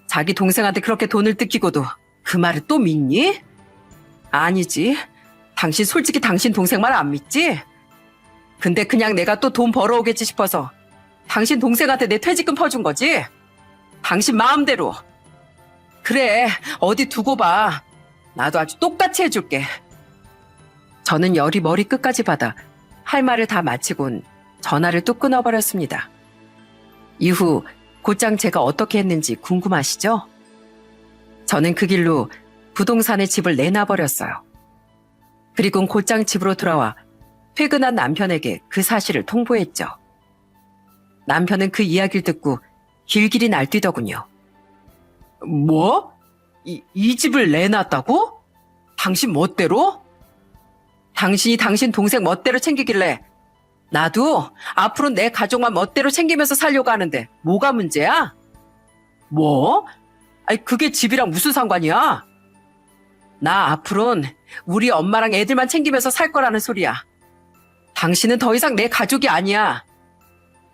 자기 동생한테 그렇게 돈을 뜯기고도 그 말을 또 믿니? 아니지. 당신 솔직히 당신 동생 말 안 믿지? 근데 그냥 내가 또 돈 벌어오겠지 싶어서 당신 동생한테 내 퇴직금 퍼준 거지? 당신 마음대로. 그래, 어디 두고 봐. 나도 아주 똑같이 해줄게. 저는 열이 머리 끝까지 받아 할 말을 다 마치곤 전화를 또 끊어버렸습니다. 이후 곧장 제가 어떻게 했는지 궁금하시죠? 저는 그 길로 부동산에 집을 내놔버렸어요. 그리고 곧장 집으로 돌아와 퇴근한 남편에게 그 사실을 통보했죠. 남편은 그 이야기를 듣고 길길이 날뛰더군요. 뭐? 이 집을 내놨다고? 당신 멋대로? 당신이 당신 동생 멋대로 챙기길래 나도 앞으로 내 가족만 멋대로 챙기면서 살려고 하는데 뭐가 문제야? 뭐? 아니 그게 집이랑 무슨 상관이야? 나 앞으론 우리 엄마랑 애들만 챙기면서 살 거라는 소리야. 당신은 더 이상 내 가족이 아니야.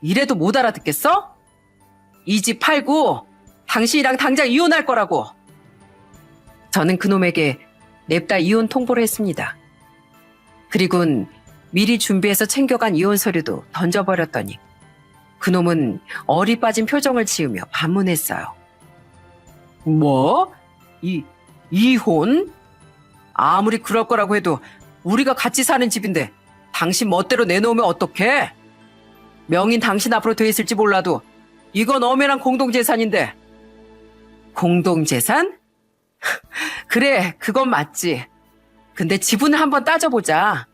이래도 못 알아듣겠어? 이 집 팔고 당신이랑 당장 이혼할 거라고. 저는 그놈에게 냅다 이혼 통보를 했습니다. 그리곤 미리 준비해서 챙겨간 이혼 서류도 던져버렸더니 그놈은 어리 빠진 표정을 지으며 반문했어요. 뭐? 이혼? 아무리 그럴 거라고 해도 우리가 같이 사는 집인데 당신 멋대로 내놓으면 어떡해? 명인 당신 앞으로 돼 있을지 몰라도 이건 엄연한 공동재산인데. 공동재산? 그래, 그건 맞지. 근데 지분을 한번 따져보자.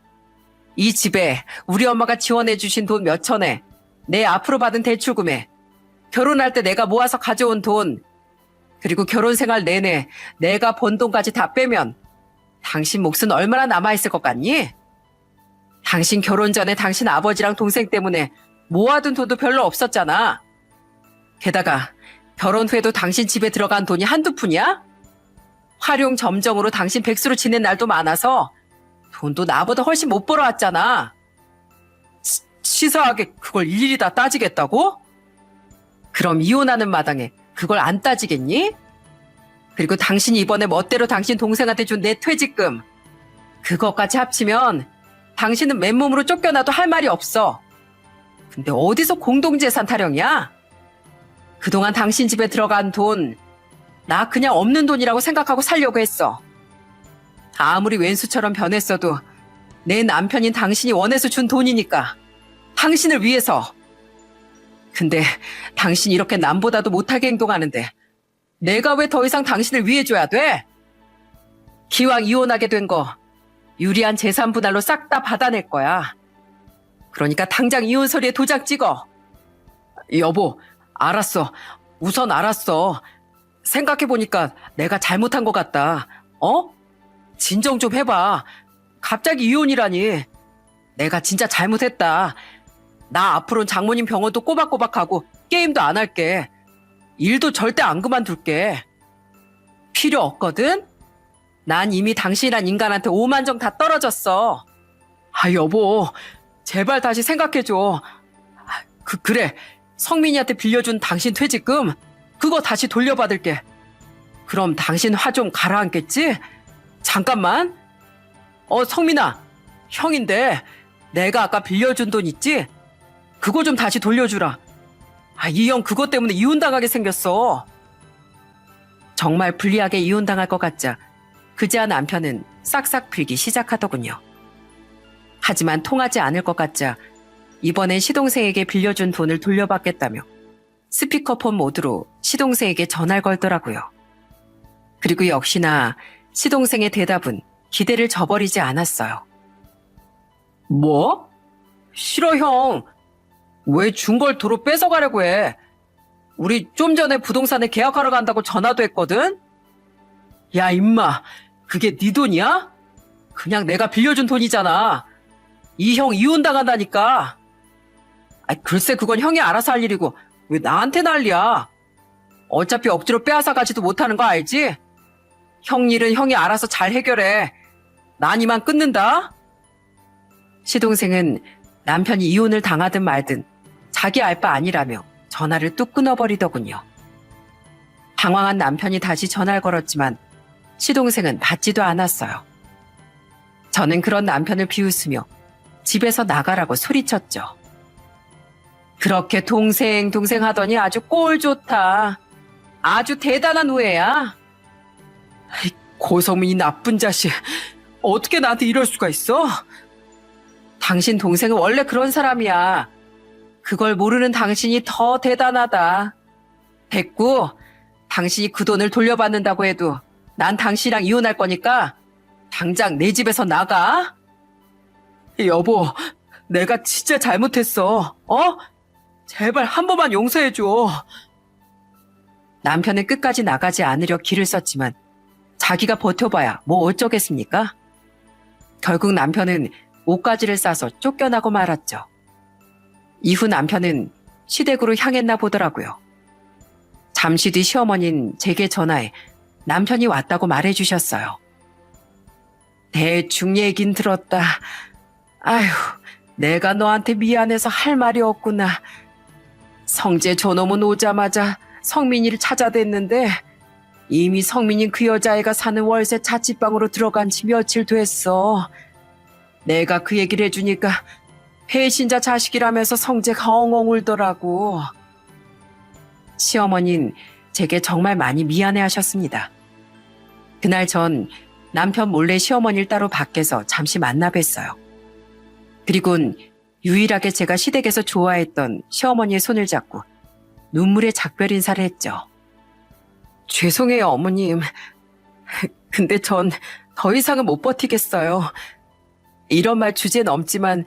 이 집에 우리 엄마가 지원해 주신 돈 몇천에, 내 앞으로 받은 대출금에, 결혼할 때 내가 모아서 가져온 돈, 그리고 결혼 생활 내내 내가 번 돈까지 다 빼면 당신 몫은 얼마나 남아있을 것 같니? 당신 결혼 전에 당신 아버지랑 동생 때문에 모아둔 돈도 별로 없었잖아. 게다가 결혼 후에도 당신 집에 들어간 돈이 한두 푼이야? 활용 점정으로 당신 백수로 지낸 날도 많아서 돈도 나보다 훨씬 못 벌어왔잖아. 치사하게 그걸 일일이 다 따지겠다고? 그럼 이혼하는 마당에 그걸 안 따지겠니? 그리고 당신이 이번에 멋대로 당신 동생한테 준 내 퇴직금, 그것까지 합치면 당신은 맨몸으로 쫓겨나도 할 말이 없어. 근데 어디서 공동재산 타령이야? 그동안 당신 집에 들어간 돈, 나 그냥 없는 돈이라고 생각하고 살려고 했어. 아무리 왼수처럼 변했어도 내 남편인 당신이 원해서 준 돈이니까. 당신을 위해서. 근데 당신이 이렇게 남보다도 못하게 행동하는데 내가 왜 더 이상 당신을 위해줘야 돼? 기왕 이혼하게 된 거 유리한 재산 분할로 싹 다 받아낼 거야. 그러니까 당장 이혼 서류에 도장 찍어. 여보, 알았어. 우선 알았어. 생각해보니까 내가 잘못한 것 같다. 진정 좀 해봐. 갑자기 이혼이라니. 내가 진짜 잘못했다. 나 앞으로는 장모님 병원도 꼬박꼬박 가고 게임도 안 할게. 일도 절대 안 그만둘게. 필요 없거든? 난 이미 당신이란 인간한테 오만정 다 떨어졌어. 여보, 제발 다시 생각해줘. 그래, 성민이한테 빌려준 당신 퇴직금 그거 다시 돌려받을게. 그럼 당신 화 좀 가라앉겠지? 잠깐만. 성민아, 형인데 내가 아까 빌려준 돈 있지? 그거 좀 다시 돌려주라. 이 형 그것 때문에 이혼당하게 생겼어. 정말 불리하게 이혼당할 것 같자 그제야 남편은 싹싹 빌기 시작하더군요. 하지만 통하지 않을 것 같자 이번엔 시동생에게 빌려준 돈을 돌려받겠다며 스피커폰 모드로 시동생에게 전화를 걸더라고요. 그리고 역시나 시동생의 대답은 기대를 저버리지 않았어요. 뭐? 싫어, 형. 왜 준 걸 도로 뺏어가려고 해? 우리 좀 전에 부동산에 계약하러 간다고 전화도 했거든? 야, 임마. 그게 네 돈이야? 그냥 내가 빌려준 돈이잖아. 이 형 이혼당한다니까. 글쎄 그건 형이 알아서 할 일이고 왜 나한테 난리야? 어차피 억지로 빼앗아 가지도 못하는 거 알지? 형 일은 형이 알아서 잘 해결해. 난 이만 끊는다. 시동생은 남편이 이혼을 당하든 말든 자기 알 바 아니라며 전화를 뚝 끊어버리더군요. 당황한 남편이 다시 전화를 걸었지만 시동생은 받지도 않았어요. 저는 그런 남편을 비웃으며 집에서 나가라고 소리쳤죠. 그렇게 동생 하더니 아주 꼴 좋다. 아주 대단한 우애야. 고성민이 나쁜 자식. 어떻게 나한테 이럴 수가 있어? 당신 동생은 원래 그런 사람이야. 그걸 모르는 당신이 더 대단하다. 됐고, 당신이 그 돈을 돌려받는다고 해도 난 당신이랑 이혼할 거니까 당장 내 집에서 나가. 여보, 내가 진짜 잘못했어. 제발 한 번만 용서해줘. 남편은 끝까지 나가지 않으려 기를 썼지만 자기가 버텨봐야 뭐 어쩌겠습니까? 결국 남편은 옷가지를 싸서 쫓겨나고 말았죠. 이후 남편은 시댁으로 향했나 보더라고요. 잠시 뒤 시어머니는 제게 전화해 남편이 왔다고 말해주셨어요. 대충 얘긴 들었다. 아휴, 내가 너한테 미안해서 할 말이 없구나. 성재 저놈은 오자마자 성민이를 찾아댔는데 이미 성민이 그 여자애가 사는 월세 자취방으로 들어간 지 며칠 됐어. 내가 그 얘기를 해주니까 배신자 자식이라면서 성재가 엉엉 울더라고. 시어머니는 제게 정말 많이 미안해하셨습니다. 그날 전 남편 몰래 시어머니를 따로 밖에서 잠시 만나 뵀어요. 그리곤 유일하게 제가 시댁에서 좋아했던 시어머니의 손을 잡고 눈물의 작별 인사를 했죠. 죄송해요, 어머님. 근데 전 더 이상은 못 버티겠어요. 이런 말 주제 넘지만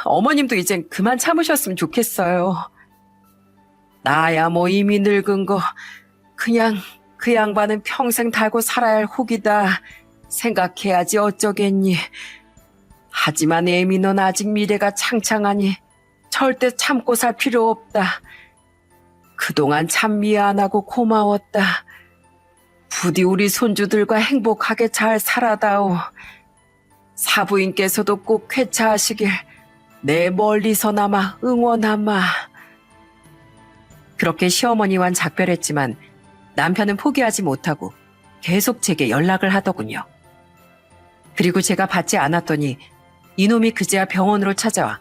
어머님도 이젠 그만 참으셨으면 좋겠어요. 나야 뭐 이미 늙은 거 그냥 그 양반은 평생 달고 살아야 할 혹이다 생각해야지 어쩌겠니. 하지만 애미 넌 아직 미래가 창창하니 절대 참고 살 필요 없다. 그동안 참 미안하고 고마웠다. 부디 우리 손주들과 행복하게 잘 살아다오. 사부인께서도 꼭 쾌차하시길 내 멀리서나마 응원하마. 그렇게 시어머니와는 작별했지만 남편은 포기하지 못하고 계속 제게 연락을 하더군요. 그리고 제가 받지 않았더니 이놈이 그제야 병원으로 찾아와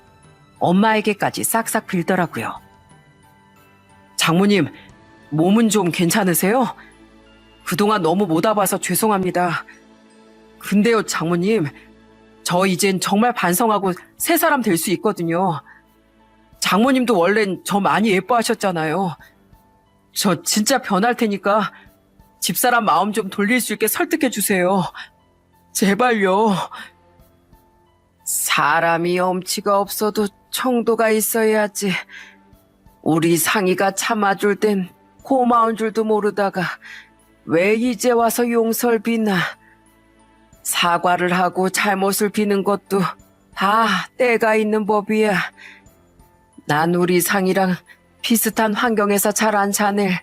엄마에게까지 싹싹 빌더라고요. 장모님, 몸은 좀 괜찮으세요? 그동안 너무 못 와봐서 죄송합니다. 근데요, 장모님, 저 이젠 정말 반성하고 새 사람 될 수 있거든요. 장모님도 원래는 저 많이 예뻐하셨잖아요. 저 진짜 변할 테니까 집사람 마음 좀 돌릴 수 있게 설득해 주세요. 제발요. 사람이 엄치가 없어도 청도가 있어야지. 우리 상이가 참아줄 땐 고마운 줄도 모르다가 왜 이제 와서 용서를 비나. 사과를 하고 잘못을 비는 것도 다 때가 있는 법이야. 난 우리 상이랑 비슷한 환경에서 자란 자넬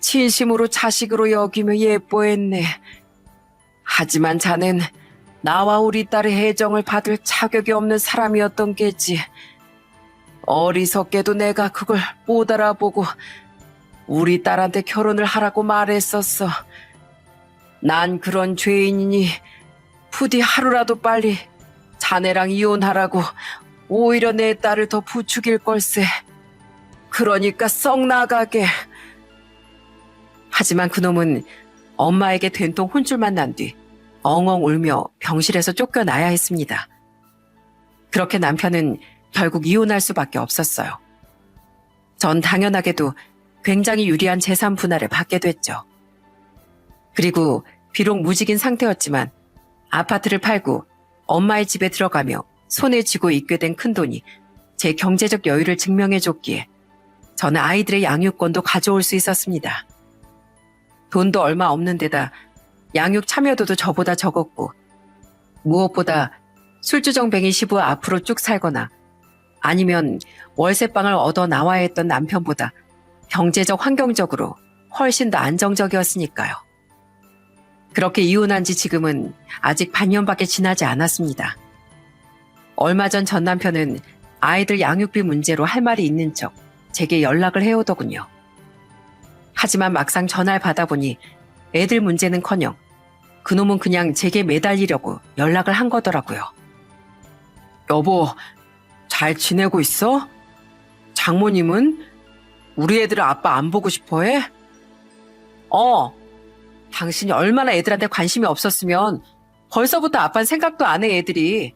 진심으로 자식으로 여기며 예뻐했네. 하지만 자넨 나와 우리 딸의 애정을 받을 자격이 없는 사람이었던 게지. 어리석게도 내가 그걸 못 알아보고 우리 딸한테 결혼을 하라고 말했었어. 난 그런 죄인이니 부디 하루라도 빨리 자네랑 이혼하라고 오히려 내 딸을 더 부추길 걸세. 그러니까 썩 나가게. 하지만 그놈은 엄마에게 된통 혼쭐만 난 뒤 엉엉 울며 병실에서 쫓겨나야 했습니다. 그렇게 남편은 결국 이혼할 수밖에 없었어요. 전 당연하게도 굉장히 유리한 재산 분할을 받게 됐죠. 그리고 비록 무직인 상태였지만 아파트를 팔고 엄마의 집에 들어가며 손에 쥐고 있게 된 큰돈이 제 경제적 여유를 증명해줬기에 저는 아이들의 양육권도 가져올 수 있었습니다. 돈도 얼마 없는 데다 양육 참여도도 저보다 적었고 무엇보다 술주정뱅이 시부 앞으로 쭉 살거나 아니면 월세방을 얻어 나와야 했던 남편보다 경제적 환경적으로 훨씬 더 안정적이었으니까요. 그렇게 이혼한 지 지금은 아직 반년밖에 지나지 않았습니다. 얼마 전 전 남편은 아이들 양육비 문제로 할 말이 있는 척 제게 연락을 해오더군요. 하지만 막상 전화를 받아보니 애들 문제는커녕 그놈은 그냥 제게 매달리려고 연락을 한 거더라고요. 여보, 잘 지내고 있어? 장모님은? 우리 애들은 아빠 안 보고 싶어 해? 당신이 얼마나 애들한테 관심이 없었으면 벌써부터 아빠는 생각도 안 해, 애들이.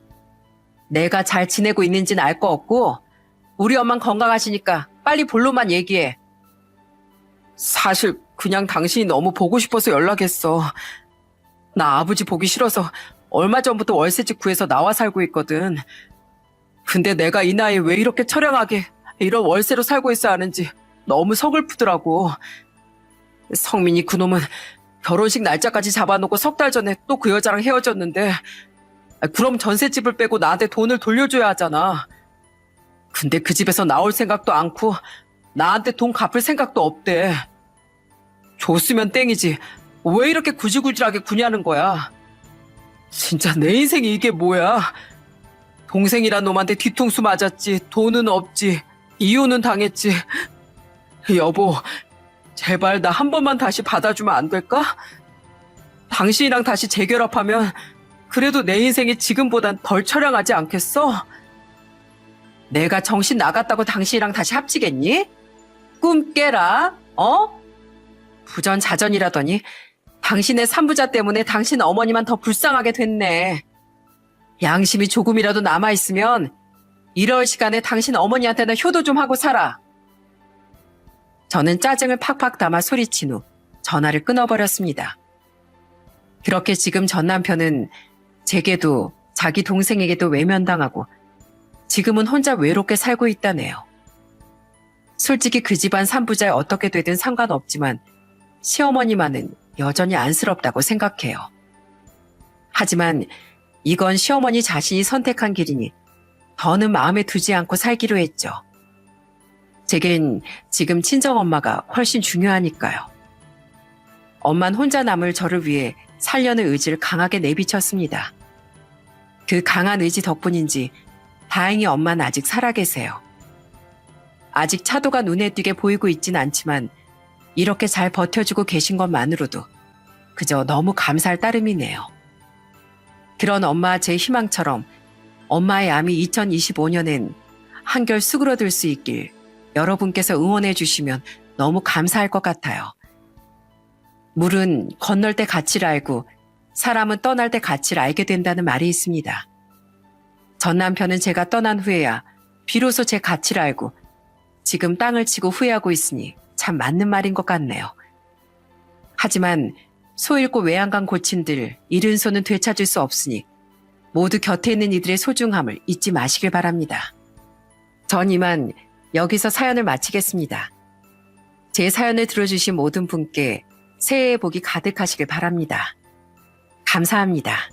내가 잘 지내고 있는지는 알 거 없고 우리 엄만 건강하시니까 빨리 본론만 얘기해. 사실 그냥 당신이 너무 보고 싶어서 연락했어. 나 아버지 보기 싫어서 얼마 전부터 월세집 구해서 나와 살고 있거든. 근데 내가 이 나이에 왜 이렇게 처량하게 이런 월세로 살고 있어야 하는지 너무 서글프더라고. 성민이 그놈은 결혼식 날짜까지 잡아놓고 석 달 전에 또 그 여자랑 헤어졌는데 그럼 전셋집을 빼고 나한테 돈을 돌려줘야 하잖아. 근데 그 집에서 나올 생각도 않고 나한테 돈 갚을 생각도 없대. 줬으면 땡이지 왜 이렇게 구질구질하게 구냐는 거야. 진짜 내 인생이 이게 뭐야. 동생이란 놈한테 뒤통수 맞았지. 돈은 없지. 이혼은 당했지. 여보, 제발 나 한 번만 다시 받아주면 안 될까? 당신이랑 다시 재결합하면 그래도 내 인생이 지금보단 덜 처량하지 않겠어? 내가 정신 나갔다고 당신이랑 다시 합치겠니? 꿈 깨라, 부전자전이라더니 당신의 산부자 때문에 당신 어머니만 더 불쌍하게 됐네. 양심이 조금이라도 남아있으면 이럴 시간에 당신 어머니한테나 효도 좀 하고 살아. 저는 짜증을 팍팍 담아 소리친 후 전화를 끊어버렸습니다. 그렇게 지금 전 남편은 제게도 자기 동생에게도 외면당하고 지금은 혼자 외롭게 살고 있다네요. 솔직히 그 집안 산부자에 어떻게 되든 상관없지만 시어머니만은 여전히 안쓰럽다고 생각해요. 하지만 이건 시어머니 자신이 선택한 길이니 더는 마음에 두지 않고 살기로 했죠. 제겐 지금 친정엄마가 훨씬 중요하니까요. 엄만 혼자 남을 저를 위해 살려는 의지를 강하게 내비쳤습니다. 그 강한 의지 덕분인지 다행히 엄마는 아직 살아계세요. 아직 차도가 눈에 띄게 보이고 있진 않지만 이렇게 잘 버텨주고 계신 것만으로도 그저 너무 감사할 따름이네요. 그런 엄마와 제 희망처럼 엄마의 암이 2025년엔 한결 수그러들 수 있길 여러분께서 응원해 주시면 너무 감사할 것 같아요. 물은 건널 때 가치를 알고 사람은 떠날 때 가치를 알게 된다는 말이 있습니다. 전 남편은 제가 떠난 후에야 비로소 제 가치를 알고 지금 땅을 치고 후회하고 있으니 참 맞는 말인 것 같네요. 하지만 소 잃고 외양간 고친들 잃은 소는 되찾을 수 없으니 모두 곁에 있는 이들의 소중함을 잊지 마시길 바랍니다. 전 이만 여기서 사연을 마치겠습니다. 제 사연을 들어주신 모든 분께 새해의 복이 가득하시길 바랍니다. 감사합니다.